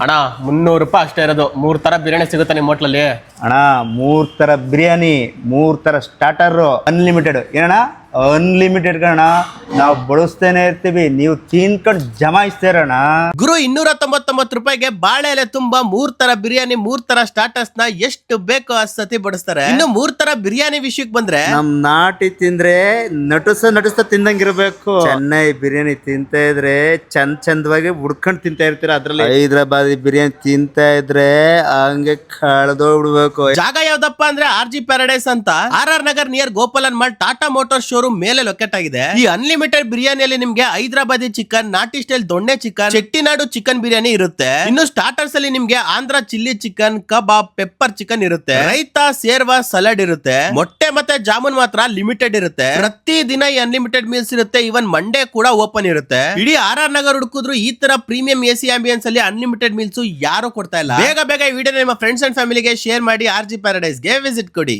ಅಣ್ಣ 300 ರೂಪಾಯಿ ಅಷ್ಟೇ ಇರೋದು. 3 ತರ ಬಿರಿಯಾನಿ ಸಿಗುತ್ತೆ ನಿಮ್ಮ ಹೋಟ್ಲಲ್ಲಿ. ಅಣ್ಣ 3 ತರ ಬಿರಿಯಾನಿ, 3 ತರ ಸ್ಟಾರ್ಟರ್, ಅನ್ಲಿಮಿಟೆಡ್. ಏನಣ್ಣ ಅನ್ಲಿಮಿಟೆಡ್ ಕಣ. ನಾವು ಬಡಿಸ್ತೇನೆ ಇರ್ತೀವಿ, ನೀವು ತಿನ್ಕೊಂಡು ಜಮಾಯಿಸ್ತೇರಣ್ಣ. ಗುರು 299 ರೂಪಾಯಿಗೆ ಬಾಳೆ ಎಲೆ ತುಂಬಾ 3 ತರ ಬಿರಿಯಾನಿ, 3 ತರ ಸ್ಟಾರ್ಟರ್ಸ್ ನ ಎಷ್ಟು ಬೇಕೋ ಅಷ್ಟ್ ಸತಿ ಬಡಿಸ್ತಾರೆ. ಇನ್ನು 3 ತರ ಬಿರಿಯಾನಿ ವಿಷಯಕ್ಕೆ ಬಂದ್ರೆ ನಮ್ ನಾಟಿ ತಿಂದ್ರೆ ನಟಿಸ್ತಾ ತಿಂದಂಗಿರ್ಬೇಕು. ಚೆನ್ನೈ ಬಿರಿಯಾನಿ ತಿಂತ ಇದ್ರೆ ಚಂದವಾಗಿ ಉಡ್ಕೊಂಡ್ ತಿಂತಾ ಇರ್ತೀರ. ಅದ್ರಲ್ಲಿ ಹೈದರಾಬಾದಿ ಬಿರಿಯಾನಿ ತಿಂತಾ ಇದ್ರೆ ಹಂಗೆ ಕಳೆದೋಗ್ಬಿಡ್ಬೇಕು. ಜಾಗ ಯಾವ್ದಪ್ಪ ಅಂದ್ರೆ RG ಪ್ಯಾರಡೈಸ್ ಅಂತ, RR Nagar near Gopalan mall, Tata motor showroom ಮೇಲೆ ಲೊಕೇಟ್ ಆಗಿದೆ. ಈ ಅನ್ಲಿಮಿಟೆಡ್ ಬಿರಿಯಾನಿಯಲ್ಲಿ ನಿಮ್ಗೆ ಹೈದರಾಬಾದಿ ಚಿಕನ್, ನಾಟಿ ಸ್ಟೈಲ್ ದೊಣ್ಣೆ ಚಿಕನ್, ಚೆಟ್ಟಿನಾಡು ಚಿಕನ್ ಬಿರಿಯಾನಿ ಇರುತ್ತೆ. ಇನ್ನು ಸ್ಟಾರ್ಟರ್ಸ್ ಅಲ್ಲಿ ನಿಮ್ಗೆ ಆಂಧ್ರ ಚಿಲ್ಲಿ ಚಿಕನ್, ಕಬಾಬ್, ಪೆಪ್ಪರ್ ಚಿಕನ್ ಇರುತ್ತೆ. ರೈತ, ಸೇರ್ವಾ, ಸಲಾಡ್ ಇರುತ್ತೆ. ಮೊಟ್ಟೆ ಮತ್ತೆ ಜಾಮೂನ್ ಮಾತ್ರ ಲಿಮಿಟೆಡ್ ಇರುತ್ತೆ. ಪ್ರತಿ ದಿನ ಈ ಅನ್ಲಿಮಿಟೆಡ್ ಮೀಲ್ಸ್ ಇರುತ್ತೆ. ಇವನ್ ಮಂಡೇ ಕೂಡ ಓಪನ್ ಇರುತ್ತೆ. ಇಡೀ RR ನಗರ್ ಹುಡುಕಿದ್ರು ಈ ತರ ಪ್ರೀಮಿಯಂ AC ಆಂಬಿಯನ್ಸ್ ಅಲ್ಲಿ ಅನ್ಲಿಮಿಟೆಡ್ ಮೀಲ್ಸ್ ಯಾರು ಕೊಡ್ತಾ ಇಲ್ಲ. ಬೇಗ ಈ ವಿಡಿಯೋ ನಿಮ್ಮ ಫ್ರೆಂಡ್ಸ್ ಅಂಡ್ ಫ್ಯಾಮಿಲಿಗೆ ಶೇರ್ ಮಾಡಿ. RG ಪ್ಯಾರಡೈಸ್ ಗೆ ವಿಸಿಟ್ ಕೊಡಿ.